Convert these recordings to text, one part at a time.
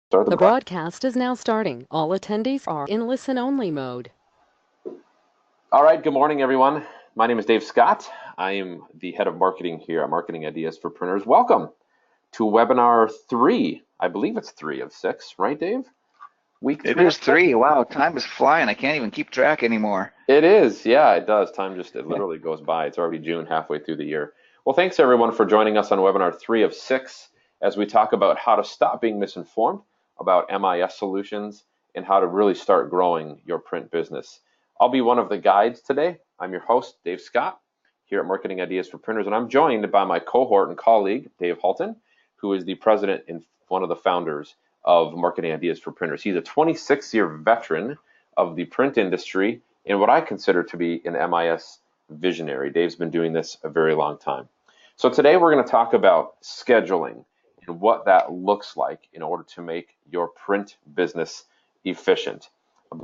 Start The broadcast is now starting. All attendees are in listen-only mode. All right, good morning, everyone. My name is Dave Scott. I am the head of marketing here at Marketing Ideas for Printers. Welcome to webinar 3. I believe it's 3 of 6, right, Dave? Week It 3 of is 6? 3. Wow, time is flying. I can't even keep track anymore. It is, yeah, it does. Time just, it literally goes by. It's already June, halfway through the year. Well, thanks everyone for joining us on webinar 3 of 6 as we talk about how to stop being misinformed about MIS solutions and how to really start growing your print business. I'll be one of the guides today. I'm your host, Dave Scott, here at Marketing Ideas for Printers, and I'm joined by my cohort and colleague, Dave Halton, who is the president and one of the founders of Marketing Ideas for Printers. He's a 26-year veteran of the print industry and what I consider to be an MIS visionary. Dave's been doing this a very long time. So today we're going to talk about scheduling and what that looks like in order to make your print business efficient.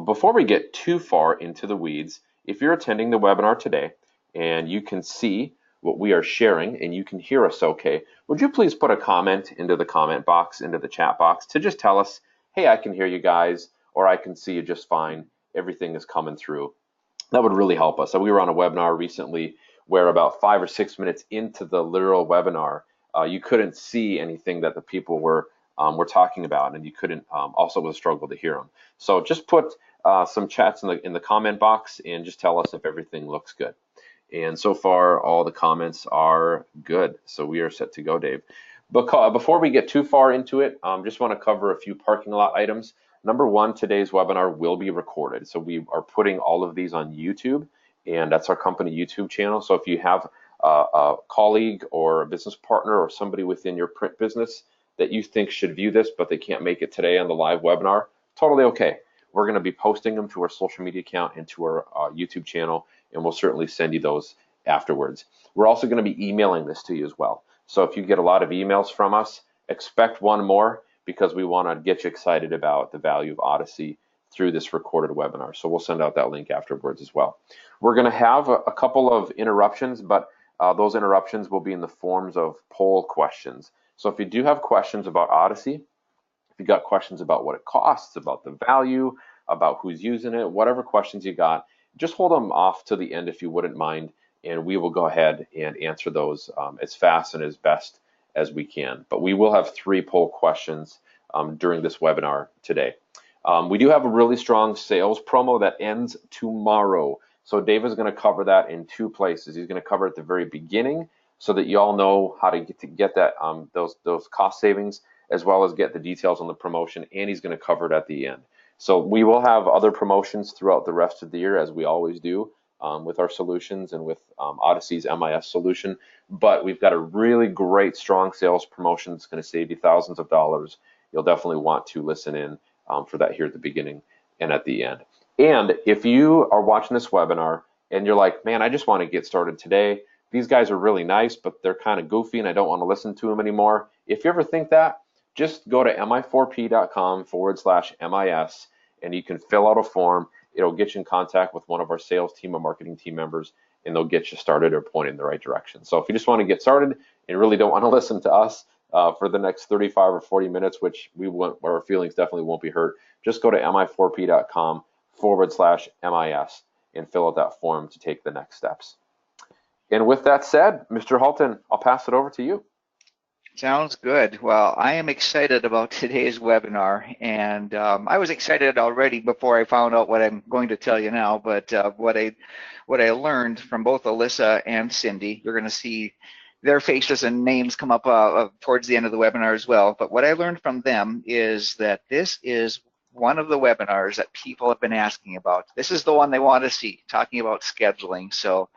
Before we get too far into the weeds, if you're attending the webinar today and you can see what we are sharing and you can hear us okay, would you please put a comment into the comment box, into the chat box to just tell us, hey, I can hear you guys, or I can see you just fine. Everything is coming through. That would really help us. So we were on a webinar recently where about 5 or 6 minutes into the literal webinar, you couldn't see anything that the people were talking about, and you couldn't also was a struggle to hear them. So just put some chats in the comment box and just tell us if everything looks good. And so far, all the comments are good. So we are set to go, Dave. But before we get too far into it, just want to cover a few parking lot items. Number one, today's webinar will be recorded. So we are putting all of these on YouTube, and that's our company YouTube channel. So if you have a colleague or a business partner or somebody within your print business that you think should view this, but they can't make it today on the live webinar, totally okay. We're going to be posting them to our social media account and to our YouTube channel, and we'll certainly send you those afterwards. We're also going to be emailing this to you as well. So if you get a lot of emails from us, expect one more because we want to get you excited about the value of Odyssey through this recorded webinar. So we'll send out that link afterwards as well. We're going to have a couple of interruptions, but those interruptions will be in the forms of poll questions. So if you do have questions about Odyssey, if you got questions about what it costs, about the value, about who's using it, whatever questions you got, just hold them off to the end if you wouldn't mind, and we will go ahead and answer those as fast and as best as we can. But we will have 3 poll questions during this webinar today. We do have a really strong sales promo that ends tomorrow. So Dave is going to cover that in 2 places. He's going to cover it at the very beginning so that you all know how to get that those cost savings, as well as get the details on the promotion, and he's going to cover it at the end. So we will have other promotions throughout the rest of the year, as we always do with our solutions and with Odyssey's MIS solution. But we've got a really great, strong sales promotion that's going to save you thousands of dollars. You'll definitely want to listen in for that here at the beginning and at the end. And if you are watching this webinar and you're like, man, I just want to get started today. These guys are really nice, but they're kind of goofy and I don't want to listen to them anymore. If you ever think that, just go to mi4p.com/MIS and you can fill out a form. It'll get you in contact with one of our sales team or marketing team members, and they'll get you started or pointed in the right direction. So if you just want to get started and really don't want to listen to us for the next 35 or 40 minutes, which our feelings definitely won't be hurt, just go to mi4p.com/MIS and fill out that form to take the next steps. And with that said, Mr. Halton, I'll pass it over to you. Sounds good. Well, I am excited about today's webinar, and I was excited already before I found out what I'm going to tell you now. But what I learned from both Alyssa and Cindy, you're going to see their faces and names come up towards the end of the webinar as well. But what I learned from them is that this is one of the webinars that people have been asking about. This is the one they want to see, talking about scheduling. So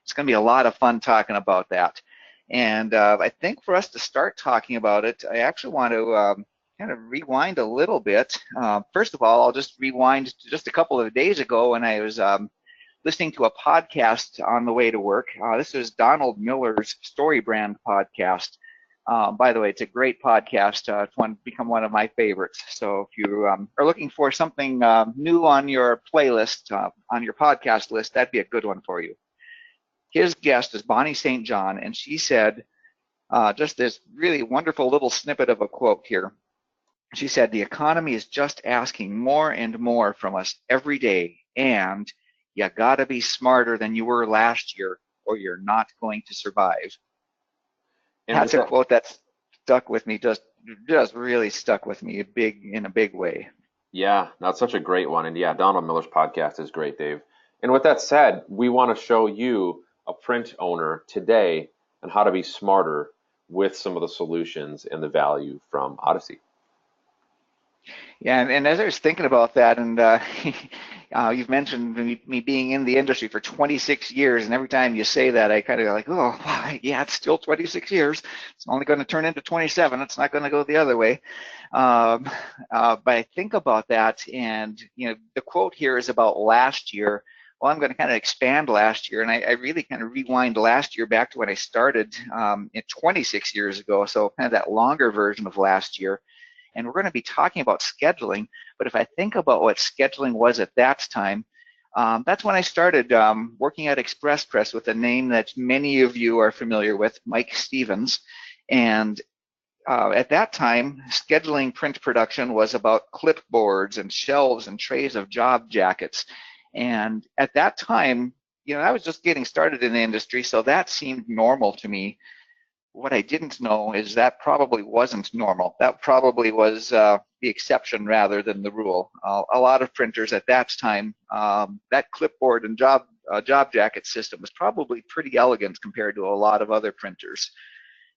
it's going to be a lot of fun talking about that. And I think for us to start talking about it, I actually want to kind of rewind a little bit. First of all, I'll just rewind to just a couple of days ago when I was listening to a podcast on the way to work. This is Donald Miller's Story Brand podcast. By the way, it's a great podcast. It's become one of my favorites. So if you are looking for something new on your playlist, on your podcast list, that'd be a good one for you. His guest is Bonnie St. John, and she said just this really wonderful little snippet of a quote here. She said, the economy is just asking more and more from us every day, and you gotta be smarter than you were last year or you're not going to survive. And with That's a that, quote that stuck with me, just really stuck with me in a big way. yeah, that's such a great one. And yeah, Donald Miller's podcast is great, Dave. And with that said, we want to show you, a print owner, today on how to be smarter with some of the solutions and the value from Odyssey. Yeah, and as I was thinking about that, and you've mentioned me being in the industry for 26 years, and every time you say that, I kind of like, oh, wow, yeah, it's still 26 years. It's only going to turn into 27. It's not going to go the other way. Um, but I think about that, and the quote here is about last year. Well, I'm going to kind of expand last year, and I really kind of rewind last year back to when I started 26 years ago, so kind of that longer version of last year. And we're going to be talking about scheduling. But if I think about what scheduling was at that time, that's when I started working at Express Press with a name that many of you are familiar with, Mike Stevens. And at that time, scheduling print production was about clipboards and shelves and trays of job jackets. And at that time, I was just getting started in the industry, so that seemed normal to me. What I didn't know is that probably wasn't normal. That probably was the exception rather than the rule. A lot of printers at that time, that clipboard and job jacket system was probably pretty elegant compared to a lot of other printers.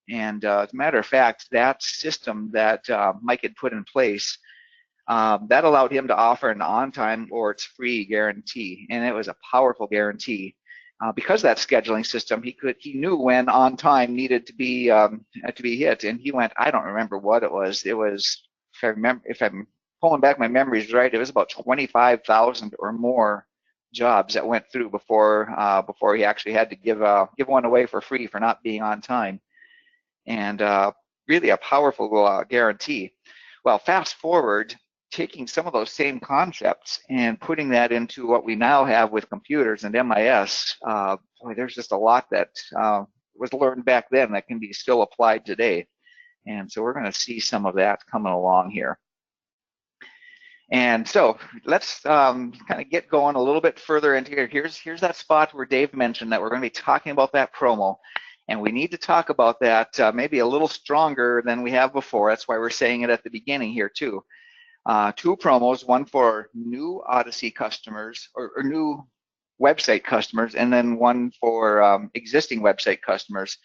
And as a matter of fact, that system that Mike had put in place, that allowed him to offer an on-time or it's free guarantee, and it was a powerful guarantee. Because of that scheduling system, he knew when on time needed to be hit, and he went. I don't remember what it was. It was, if I'm pulling back my memories right, it was about 25,000 or more jobs that went through before he actually had to give one away for free for not being on time, and really a powerful guarantee. Well, fast forward, taking some of those same concepts and putting that into what we now have with computers and MIS, boy, there's just a lot that was learned back then that can be still applied today. And so we're going to see some of that coming along here. And so let's kind of get going a little bit further into here. Here's that spot where Dave mentioned that we're going to be talking about that promo. And we need to talk about that maybe a little stronger than we have before. That's why we're saying it at the beginning here too. Two promos, one for new ODYSSEY customers or new website customers, and then one for existing website customers.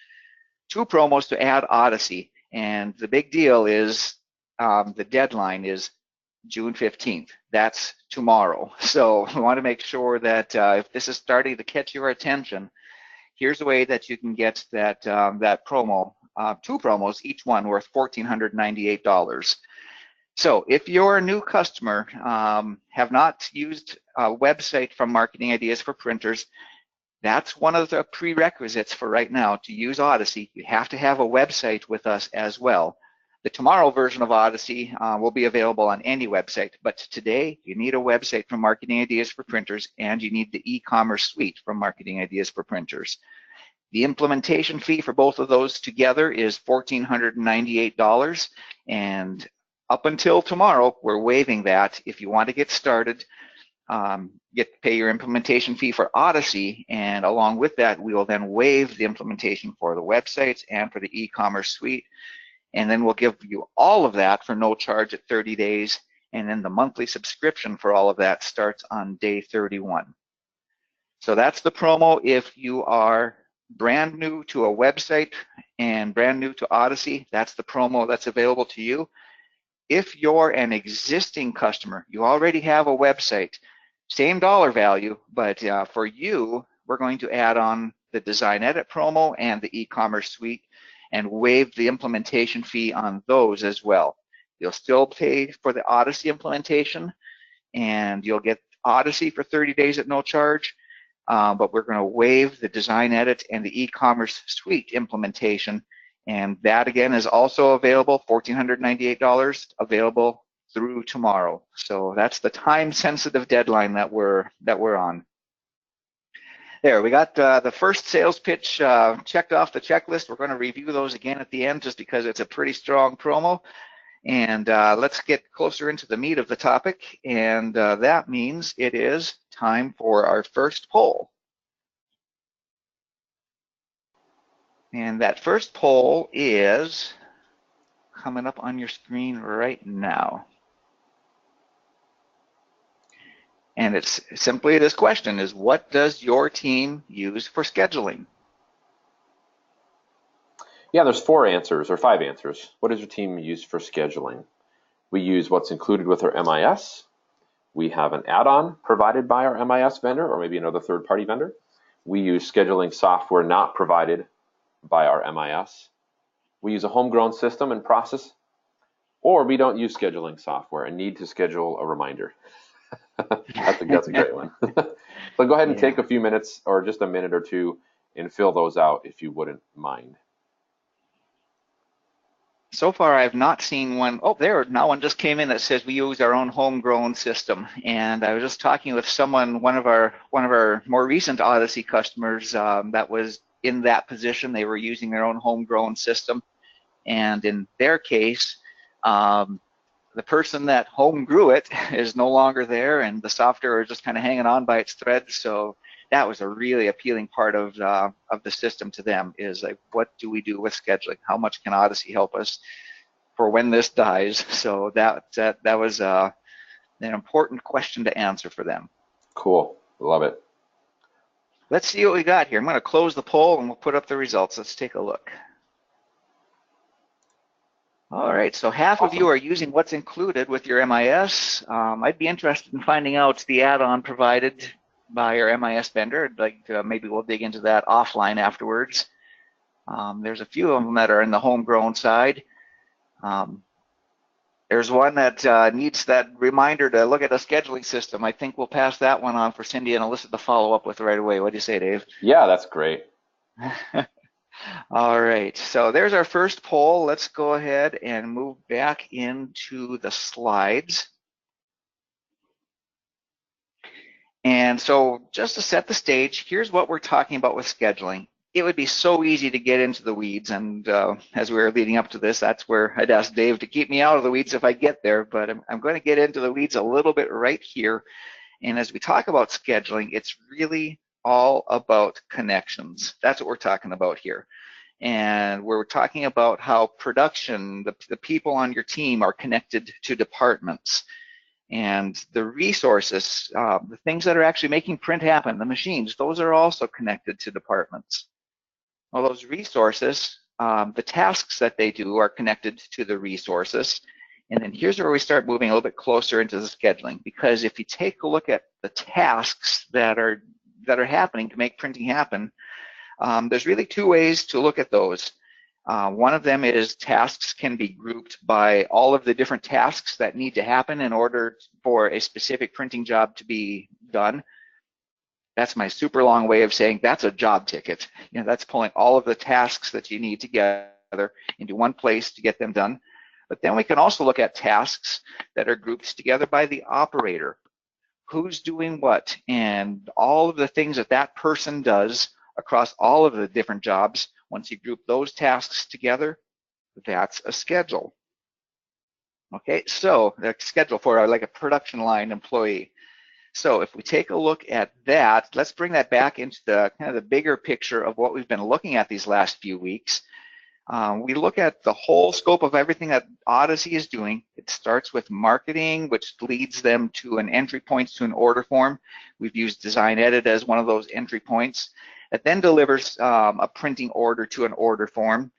Two promos to add ODYSSEY. And the big deal is the deadline is June 15th. That's tomorrow. So we want to make sure that if this is starting to catch your attention, here's a way that you can get that promo, two promos, each one worth $1,498. So if you're a new customer, have not used a website from Marketing Ideas for Printers, that's one of the prerequisites for right now to use ODYSSEY. You have to have a website with us as well. The tomorrow version of ODYSSEY will be available on any website, but today you need a website from Marketing Ideas for Printers, and you need the e-commerce suite from Marketing Ideas for Printers. The implementation fee for both of those together is $1,498, and up until tomorrow, we're waiving that. If you want to get started, pay your implementation fee for ODYSSEY, and along with that, we will then waive the implementation for the websites and for the e-commerce suite. And then we'll give you all of that for no charge at 30 days. And then the monthly subscription for all of that starts on day 31. So that's the promo if you are brand new to a website and brand new to ODYSSEY. That's the promo that's available to you. If you're an existing customer, you already have a website, same dollar value, but for you, we're going to add on the Design Edit promo and the e-commerce suite and waive the implementation fee on those as well. You'll still pay for the ODYSSEY implementation, and you'll get ODYSSEY for 30 days at no charge, but we're going to waive the Design Edit and the e-commerce suite implementation, and that again is also available, $1,498, available through tomorrow. So that's the time-sensitive deadline that we're on. There, we got the first sales pitch checked off the checklist. We're going to review those again at the end just because it's a pretty strong promo. And let's get closer into the meat of the topic, and that means it is time for our first poll. And that first poll is coming up on your screen right now. And it's simply this question is, what does your team use for scheduling? Yeah, there's 4 answers or 5 answers. What does your team use for scheduling? We use what's included with our MIS. We have an add-on provided by our MIS vendor or maybe another third-party vendor. We use scheduling software not provided by our MIS. We use a homegrown system and process, or we don't use scheduling software and need to schedule a reminder. That's a great one. So go ahead and take a few minutes or just a minute or two and fill those out if you wouldn't mind. So far, I've not seen one. Oh, now one just came in that says we use our own homegrown system. And I was just talking with someone, one of our more recent ODYSSEY customers that was in that position. They were using their own homegrown system. And in their case, the person that home grew it is no longer there, and the software is just kind of hanging on by its threads. So that was a really appealing part of the system to them, is like, what do we do with scheduling? How much can ODYSSEY help us for when this dies? So that was an important question to answer for them. Cool, love it. Let's see what we got here. I'm going to close the poll and we'll put up the results. Let's take a look. All right, so half of you are using what's included with your MIS. I'd be interested in finding out the add-on provided by your MIS vendor. Maybe we'll dig into that offline afterwards. There's a few of them that are in the homegrown side. There's one that needs that reminder to look at a scheduling system. I think we'll pass that one on for Cindy and Alyssa to follow up with right away. What do you say, Dave? Yeah, that's great. All right, so there's our first poll. Let's go ahead and move back into the slides. And so just to set the stage, here's what we're talking about with scheduling. It would be so easy to get into the weeds, and as we were leading up to this, that's where I'd ask Dave to keep me out of the weeds if I get there, but I'm going to get into the weeds a little bit right here. And as we talk about scheduling, it's really all about connections. That's what we're talking about here. And we're talking about how production, the people on your team are connected to departments. And the resources, the things that are actually making print happen, the machines, those are also connected to departments. Well, those resources, the tasks that they do are connected to the resources. And then here's where we start moving a little bit closer into the scheduling, because if you take a look at the tasks that are happening to make printing happen, there's really 2 ways to look at those. One of them is tasks can be grouped by all of the different tasks that need to happen in order for a specific printing job to be done. That's my super long way of saying that's a job ticket. That's pulling all of the tasks that you need together into one place to get them done. But then we can also look at tasks that are grouped together by the operator. Who's doing what, and all of the things that that person does across all of the different jobs. Once you group those tasks together, that's a schedule. Okay, so the schedule for like a production line employee. So if we take a look at that, let's bring that back into the kind of the bigger picture of what we've been looking at these last few weeks. We look at the whole scope of everything that ODYSSEY is doing. It starts with marketing, which leads them to an entry point to an order form. We've used Design Edit as one of those entry points. It then delivers a printing order to an order form.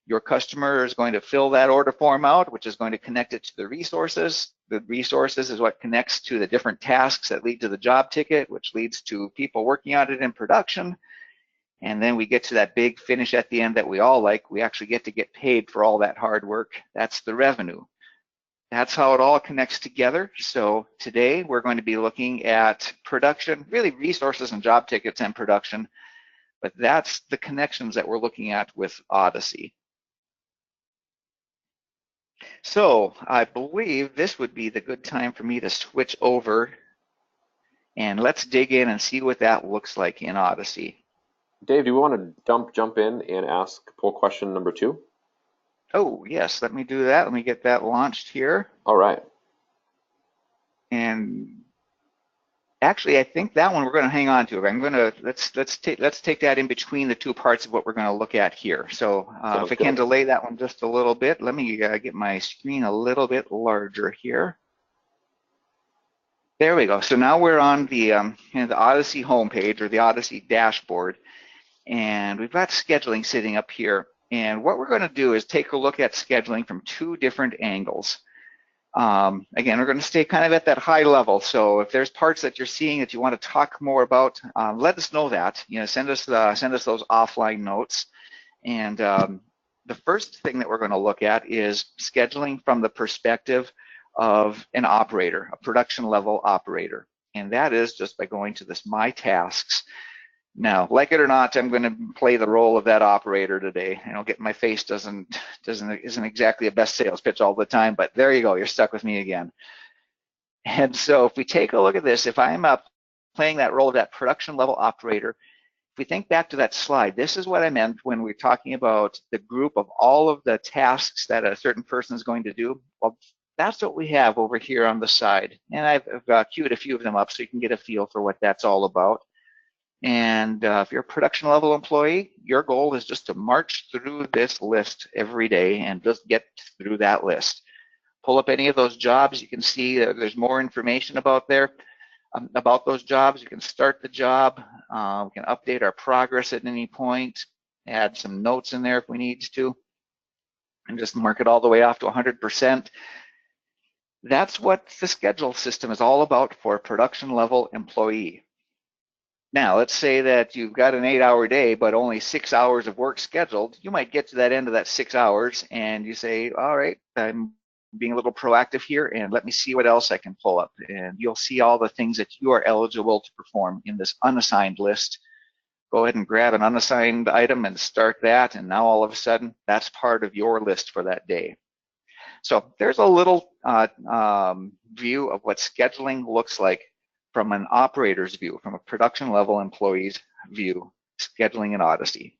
Your customer is going to fill that order form out, which is going to connect it to the resources. The resources is what connects to the different tasks that lead to the job ticket, which leads to people working on it in production. And then we get to that big finish at the end that we all like. We actually get to get paid for all that hard work. That's the revenue. That's how it all connects together. So today we're going to be looking at production, really resources and job tickets and production. But that's the connections that we're looking at with ODYSSEY. So I believe this would be the good time for me to switch over, and let's dig in and see what that looks like in ODYSSEY. Dave, do you want to jump in and ask poll question number 2? Oh, yes, let me do that. Let me get that launched here. All right. And actually, I think that one we're going to hang on to. I'm going to let's take that in between the two parts of what we're going to look at here. So if I can delay that one just a little bit, let me get my screen a little bit larger here. There we go. So now we're on the the ODYSSEY homepage, or the ODYSSEY dashboard, and we've got scheduling sitting up here. And what we're going to do is take a look at scheduling from two different angles. Again, we're going to stay kind of at that high level. So if there's parts that you're seeing that you want to talk more about, let us know that. Send us those offline notes. And the first thing that we're going to look at is scheduling from the perspective of an operator, a production level operator. And that is just by going to this My Tasks. Now, like it or not, I'm going to play the role of that operator today. Getting my face isn't exactly a best sales pitch all the time, but there you go. You're stuck with me again. And so if we take a look at this, if I'm playing that role of that production level operator, if we think back to that slide, this is what I meant when we were talking about the group of all of the tasks that a certain person is going to do. Well, that's what we have over here on the side. And I've queued a few of them up so you can get a feel for what that's all about. And if you're a production level employee, your goal is just to march through this list every day and just get through that list. Pull up any of those jobs. You can see there's more information about those jobs. You can start the job. We can update our progress at any point, add some notes in there if we need to, and just mark it all the way off to 100%. That's what the schedule system is all about for a production level employee. Now, let's say that you've got an 8-hour day, but only 6 hours of work scheduled. You might get to that end of that 6 hours and you say, all right, I'm being a little proactive here and let me see what else I can pull up. And you'll see all the things that you are eligible to perform in this unassigned list. Go ahead and grab an unassigned item and start that. And now all of a sudden, that's part of your list for that day. So there's a little view of what scheduling looks like from an operator's view, from a production level employee's view, scheduling in ODYSSEY.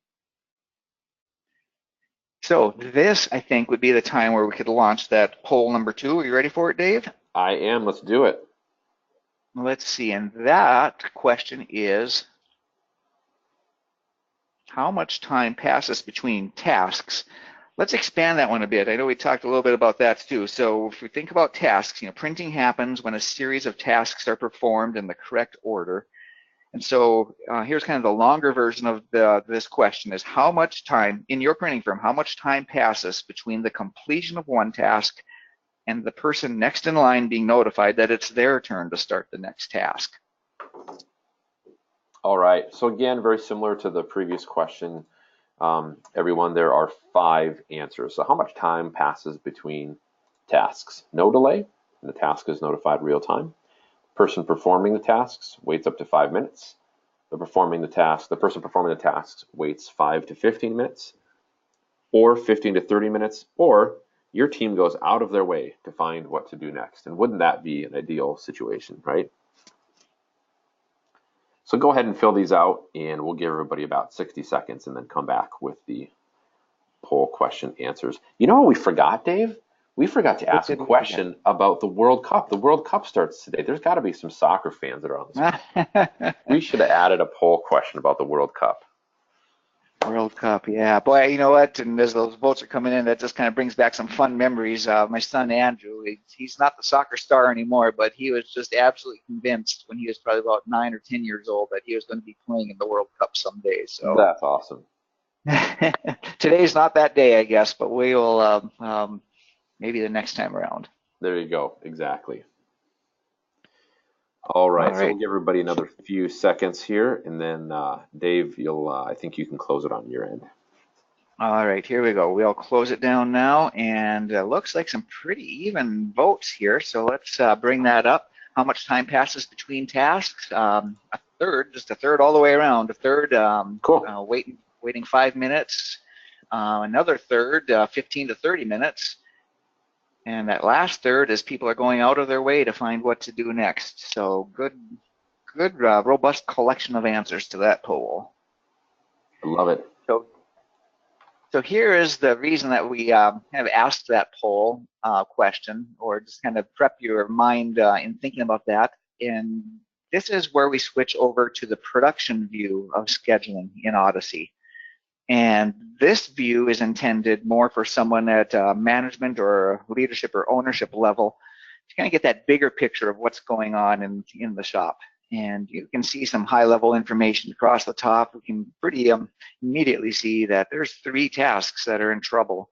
So this, I think, would be the time where we could launch that poll number 2. Are you ready for it, Dave? I am. Let's do it. Let's see. And that question is, how much time passes between tasks? Let's expand that one a bit. I know we talked a little bit about that too. So if we think about tasks, printing happens when a series of tasks are performed in the correct order. And so here's kind of the longer version of this question is, how much time, in your printing firm, how much time passes between the completion of one task and the person next in line being notified that it's their turn to start the next task? All right. So again, very similar to the previous question. Everyone, there are 5 answers. So how much time passes between tasks? No delay, and the task is notified real time. Person performing the tasks waits up to 5 minutes. The person performing the tasks waits 5 to 15 minutes, or 15 to 30 minutes, or your team goes out of their way to find what to do next. And wouldn't that be an ideal situation, right? So go ahead and fill these out, and we'll give everybody about 60 seconds and then come back with the poll question answers. You know what we forgot, Dave? We forgot to ask a question about the World Cup. The World Cup starts today. There's got to be some soccer fans that are on this. We should have added a poll question about the World Cup. World Cup, yeah. Boy, you know what? And as those votes are coming in, that just kind of brings back some fun memories. My son, Andrew, he's not the soccer star anymore, but he was just absolutely convinced when he was probably about 9 or 10 years old that he was going to be playing in the World Cup someday. So that's awesome. Today's not that day, I guess, but we will maybe the next time around. There you go. Exactly. All right. So we'll give everybody another few seconds here, and then Dave, I think you can close it on your end. All right, here we go. We'll close it down now, and looks like some pretty even votes here. So let's bring that up. How much time passes between tasks? A third, just a third all the way around. A third, cool. Waiting 5 minutes. Another third, 15 to 30 minutes. And that last third is people are going out of their way to find what to do next. So good, robust collection of answers to that poll. I love it. So So here is the reason that we kind of asked that poll question, or just kind of prep your mind in thinking about that. And this is where we switch over to the production view of scheduling in ODYSSEY. And this view is intended more for someone at management or leadership or ownership level to kind of get that bigger picture of what's going on in the shop. And you can see some high-level information across the top. We can pretty immediately see that there's 3 tasks that are in trouble.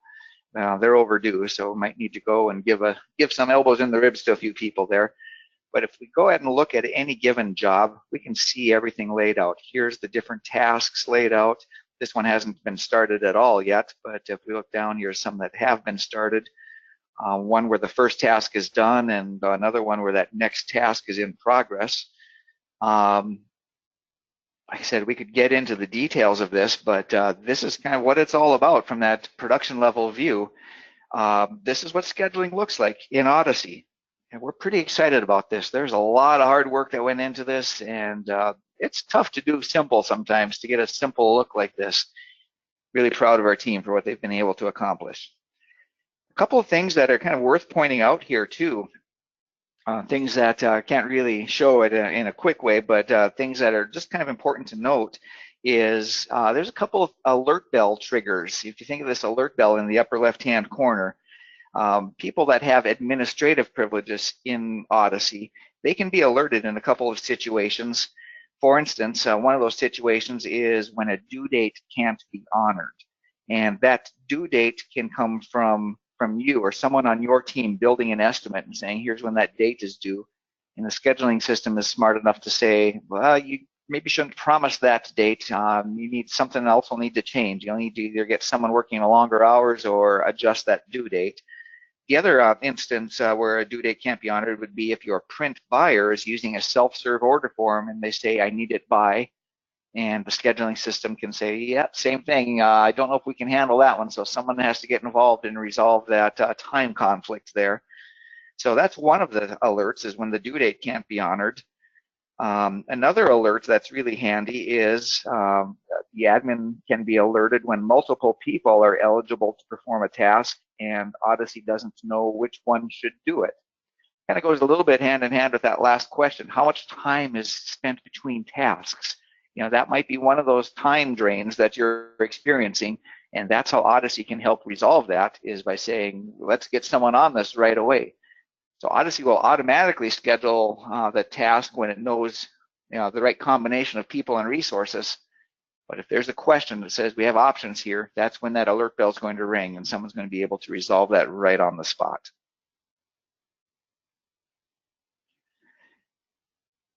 They're overdue, so we might need to go and give some elbows in the ribs to a few people there. But if we go ahead and look at any given job, we can see everything laid out. Here's the different tasks laid out. This one hasn't been started at all yet, but if we look down, here's some that have been started. One where the first task is done, and another one where that next task is in progress. Like I said, we could get into the details of this, but this is kind of what it's all about from that production level view. This is what scheduling looks like in ODYSSEY. And we're pretty excited about this. There's a lot of hard work that went into this, and it's tough to do simple sometimes, to get a simple look like this. Really proud of our team for what they've been able to accomplish. A couple of things that are kind of worth pointing out here too. Things that can't really show it in a quick way, but things that are just kind of important to note is there's a couple of alert bell triggers. If you think of this alert bell in the upper left-hand corner, people that have administrative privileges in ODYSSEY, they can be alerted in a couple of situations. For instance, one of those situations is when a due date can't be honored. And that due date can come from you or someone on your team building an estimate and saying, here's when that date is due. And the scheduling system is smart enough to say, well, you maybe shouldn't promise that date. You need something else will need to change. You'll need to either get someone working longer hours or adjust that due date. The other instance where a due date can't be honored would be if your print buyer is using a self-serve order form and they say, I need it by, and the scheduling system can say, yeah, same thing. I don't know if we can handle that one. So someone has to get involved and resolve that time conflict there. So that's one of the alerts, is when the due date can't be honored. Another alert that's really handy is the admin can be alerted when multiple people are eligible to perform a task and ODYSSEY doesn't know which one should do it. Kind of goes a little bit hand in hand with that last question. How much time is spent between tasks? You know, that might be one of those time drains that you're experiencing, and that's how ODYSSEY can help resolve that, is by saying, let's get someone on this right away. So ODYSSEY will automatically schedule the task when it knows, you know, the right combination of people and resources. But if there's a question that says we have options here, that's when that alert bell is going to ring and someone's going to be able to resolve that right on the spot.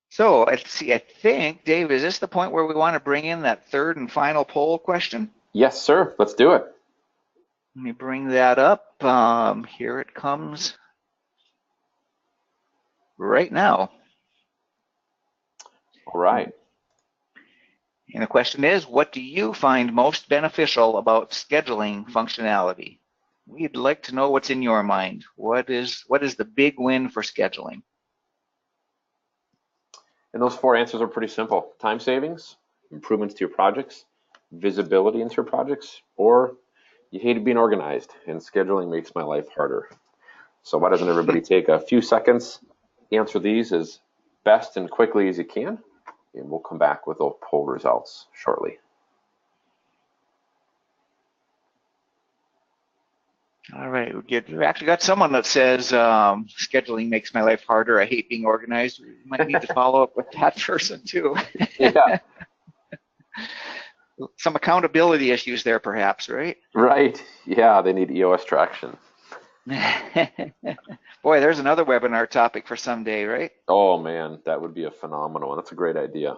So let's see, I think, Dave, is this the point where we want to bring in that third and final poll question? Yes, sir. Let's do it. Let me bring that up. Here it comes right now. All right. And the question is, what do you find most beneficial about scheduling functionality? We'd like to know what's in your mind. What is the big win for scheduling? And those 4 answers are pretty simple. Time savings, improvements to your projects, visibility into your projects, or you hated being organized and scheduling makes my life harder. So why doesn't everybody take a few seconds, answer these as best and quickly as you can, and we'll come back with those poll results shortly. All right, we actually got someone that says scheduling makes my life harder. I hate being organized. We might need to follow up with that person too. Yeah. Some accountability issues there, perhaps, right? Right. Yeah, they need EOS traction. Boy, there's another webinar topic for someday, right? Oh man, that would be a phenomenal one. That's a great idea.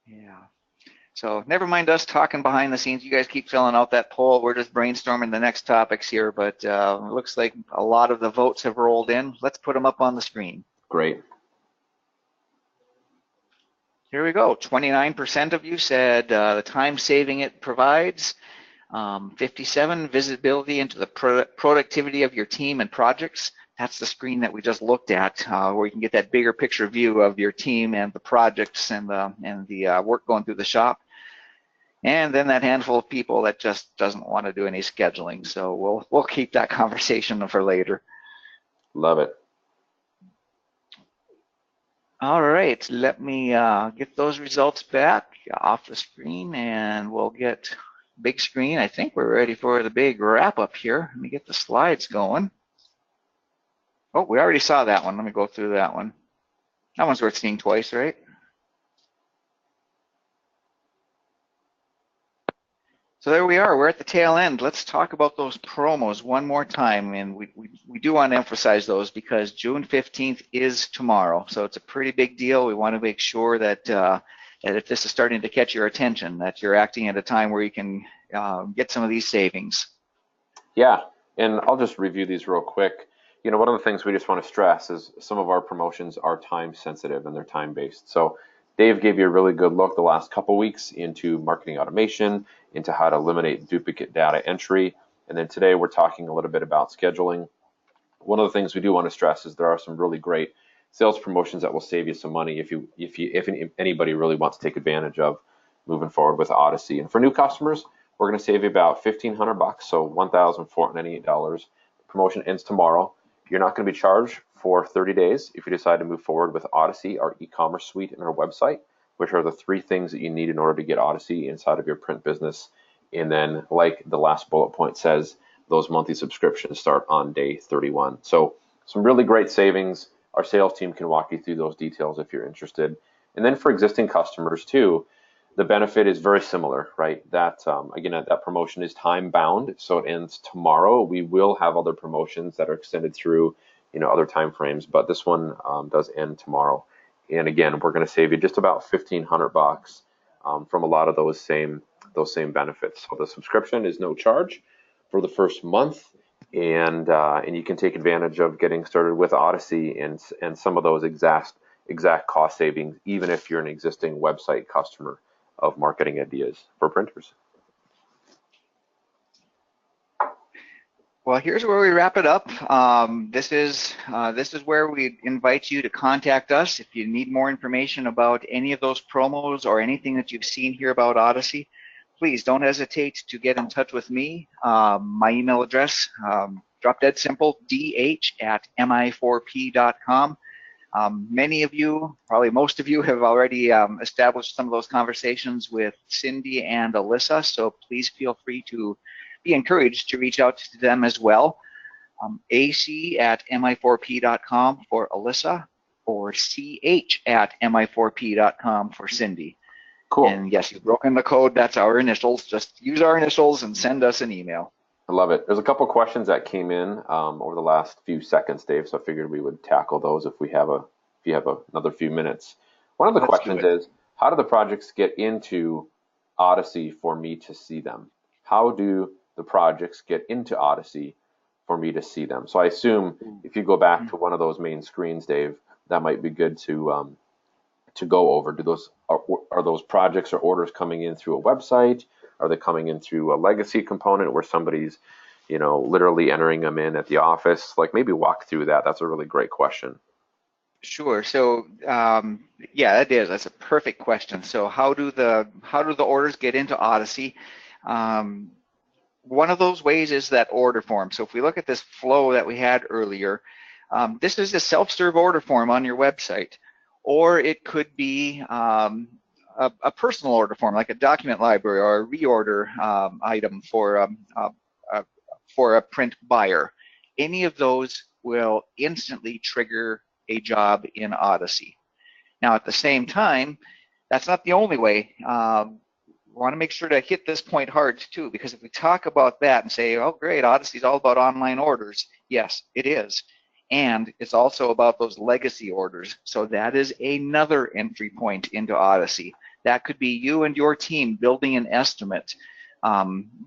Yeah. So never mind us talking behind the scenes. You guys keep filling out that poll. We're just brainstorming the next topics here, but it looks like a lot of the votes have rolled in. Let's put them up on the screen. Great. Here we go. 29% of you said the time saving it provides. 57, visibility into the productivity of your team and projects. That's the screen that we just looked at, where you can get that bigger picture view of your team and the projects and the work going through the shop. And then that handful of people that just doesn't want to do any scheduling. So we'll keep that conversation for later. Love it. All right, let me get those results back off the screen, and we'll get big screen. I think we're ready for the big wrap up here. Let me get the slides going. Oh, we already saw that one. Let me go through that one. That one's worth seeing twice, right? So there we are. We're at the tail end. Let's talk about those promos one more time. And we do want to emphasize those because June 15th is tomorrow. So it's a pretty big deal. We want to make sure that, that if this is starting to catch your attention, that you're acting at a time where you can get some of these savings. Yeah, and I'll just review these real quick. You know, one of the things we just want to stress is some of our promotions are time sensitive and they're time based. So Dave gave you a really good look the last couple weeks into marketing automation, into how to eliminate duplicate data entry, and then today we're talking a little bit about scheduling. One of the things we do want to stress is there are some really great sales promotions that will save you some money if anybody really wants to take advantage of moving forward with Odyssey. And for new customers, we're going to save you about $1,500, so $1,498. Promotion ends tomorrow. You're not going to be charged for 30 days if you decide to move forward with Odyssey, our e-commerce suite, and our website, which are the three things that you need in order to get Odyssey inside of your print business. And then, like the last bullet point says, those monthly subscriptions start on day 31. So some really great savings. Our sales team can walk you through those details if you're interested. And then for existing customers too, the benefit is very similar, right? That again, that promotion is time bound, so it ends tomorrow. We will have other promotions that are extended through, other time frames, but this one does end tomorrow. And again, we're going to save you just about $1,500 from a lot of those same benefits. So the subscription is no charge for the first month, and you can take advantage of getting started with Odyssey and some of those exact cost savings, even if you're an existing website customer of Marketing Ideas for Printers. Well, here's where we wrap it up. This is where we invite you to contact us if you need more information about any of those promos or anything that you've seen here about Odyssey. Please don't hesitate to get in touch with me. My email address, drop dead simple, dh@mi4p.com. Many of you, probably most of you, have already established some of those conversations with Cindy and Alyssa, so please feel free to be encouraged to reach out to them as well. ac@mi4p.com for Alyssa, or ch@mi4p.com for Cindy. Cool. And yes, you've broken the code. That's our initials. Just use our initials and send us an email. I love it. There's a couple questions that came in over the last few seconds, Dave. So I figured we would tackle those if you have another few minutes. One of the questions is, how do the projects get into Odyssey for me to see them? How do the projects get into Odyssey for me to see them? So I assume if you go back to one of those main screens, Dave, that might be good to go over. Are those projects or orders coming in through a website? Are they coming in through a legacy component where somebody's, literally entering them in at the office? Like, maybe walk through that. That's a really great question. Sure. So yeah, it is. That's a perfect question. So how do the orders get into Odyssey? One of those ways is that order form. So if we look at this flow that we had earlier, this is a self-serve order form on your website, or it could be a personal order form, like a document library or a reorder item for a print buyer. Any of those will instantly trigger a job in Odyssey. Now, at the same time, that's not the only way. We want to make sure to hit this point hard too, because if we talk about that and say, oh great, Odyssey is all about online orders, yes, it is. And it's also about those legacy orders. So that is another entry point into Odyssey. That could be you and your team building an estimate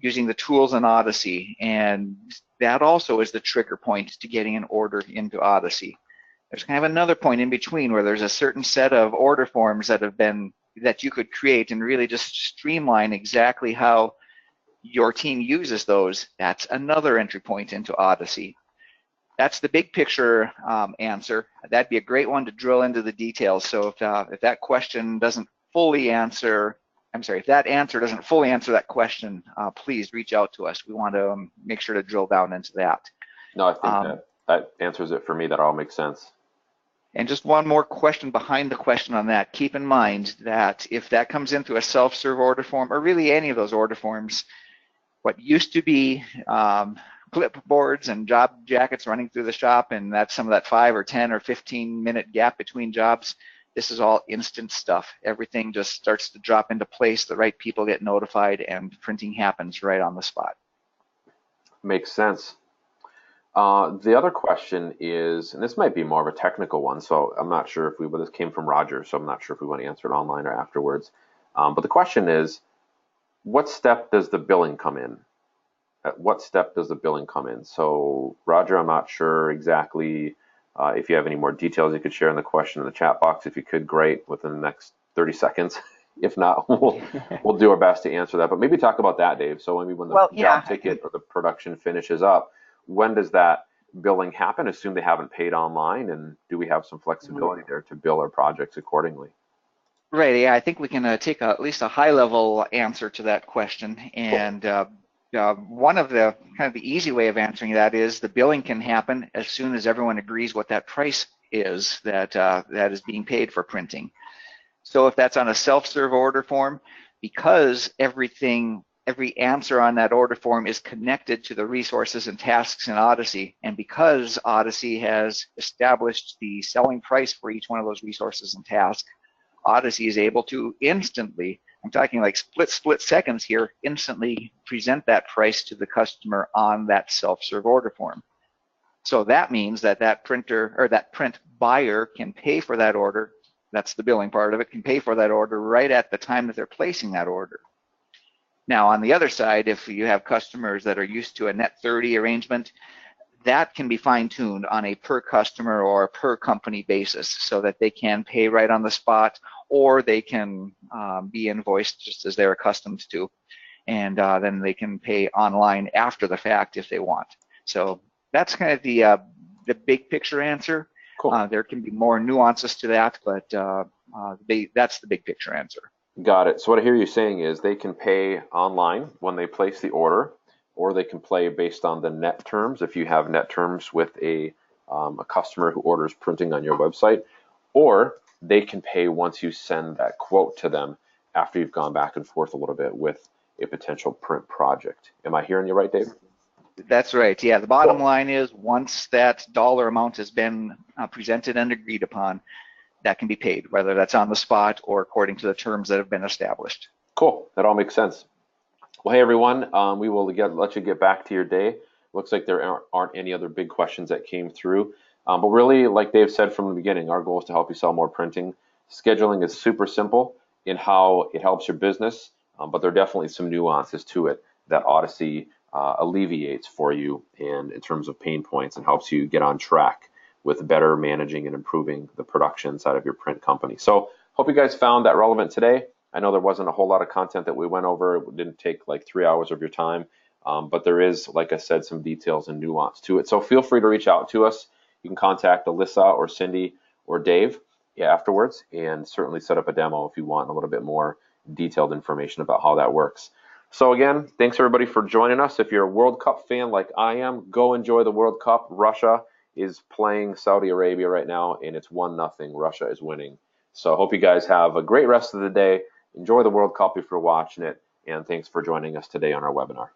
using the tools in Odyssey. And that also is the trigger point to getting an order into Odyssey. There's kind of another point in between where there's a certain set of order forms that you could create and really just streamline exactly how your team uses those. That's another entry point into Odyssey. That's the big picture answer. That'd be a great one to drill into the details. So if that question doesn't fully answer I'm sorry, if that answer doesn't fully answer that question, please reach out to us. We want to make sure to drill down into that. No, I think that answers it for me. That all makes sense. And just one more question behind the question on that. Keep in mind that if that comes in through a self-serve order form, or really any of those order forms, what used to be clipboards and job jackets running through the shop, and that's some of that 5 or 10 or 15-minute gap between jobs, this is all instant stuff. Everything just starts to drop into place. The right people get notified, and printing happens right on the spot. Makes sense. The other question is, and this might be more of a technical one, so I'm not sure if this came from Roger, so I'm not sure if we want to answer it online or afterwards. But the question is, what step does the billing come in? At what step does the billing come in? So, Roger, I'm not sure exactly if you have any more details you could share in the question in the chat box. If you could, great, within the next 30 seconds. If not, we'll do our best to answer that. But maybe talk about that, Dave. So maybe when the job ticket or the production finishes up, when does that billing happen? Assume they haven't paid online, and do we have some flexibility there to bill our projects accordingly? Right, yeah, I think we can take at least a high-level answer to that question. And one of the kind of the easy way of answering that is the billing can happen as soon as everyone agrees what that price is that is being paid for printing. So if that's on a self-serve order form, because every answer on that order form is connected to the resources and tasks in ODYSSEY, and because ODYSSEY has established the selling price for each one of those resources and tasks, ODYSSEY is able to instantly, I'm talking like split seconds here, instantly present that price to the customer on that self-serve order form. So that means that printer or that print buyer can pay for that order. That's the billing part of it, can pay for that order right at the time that they're placing that order. Now, on the other side, if you have customers that are used to a net 30 arrangement, that can be fine-tuned on a per customer or per company basis so that they can pay right on the spot, or they can be invoiced just as they're accustomed to, and then they can pay online after the fact if they want. So that's kind of the big picture answer. Cool. There can be more nuances to that, but that's the big picture answer. Got it. So what I hear you saying is they can pay online when they place the order, or they can pay based on the net terms if you have net terms with a customer who orders printing on your website, or they can pay once you send that quote to them after you've gone back and forth a little bit with a potential print project. Am I hearing you right, Dave? That's right. Yeah, the bottom line is once that dollar amount has been presented and agreed upon, that can be paid, whether that's on the spot or according to the terms that have been established. Cool. That all makes sense. Well, hey, everyone, we will let you get back to your day. Looks like there aren't any other big questions that came through. But really, like Dave said from the beginning, our goal is to help you sell more printing. Scheduling is super simple in how it helps your business, but there are definitely some nuances to it that ODYSSEY alleviates for you and in terms of pain points and helps you get on track with better managing and improving the production side of your print company. So hope you guys found that relevant today. I know there wasn't a whole lot of content that we went over. It didn't take like 3 hours of your time, but there is, like I said, some details and nuance to it. So feel free to reach out to us. You can contact Alyssa or Cindy or Dave afterwards, and certainly set up a demo if you want a little bit more detailed information about how that works. So again, thanks everybody for joining us. If you're a World Cup fan like I am, go enjoy the World Cup. Russia is playing Saudi Arabia right now, and it's 1-0. Russia is winning. So I hope you guys have a great rest of the day. Enjoy the World Cup if you're watching it, and thanks for joining us today on our webinar.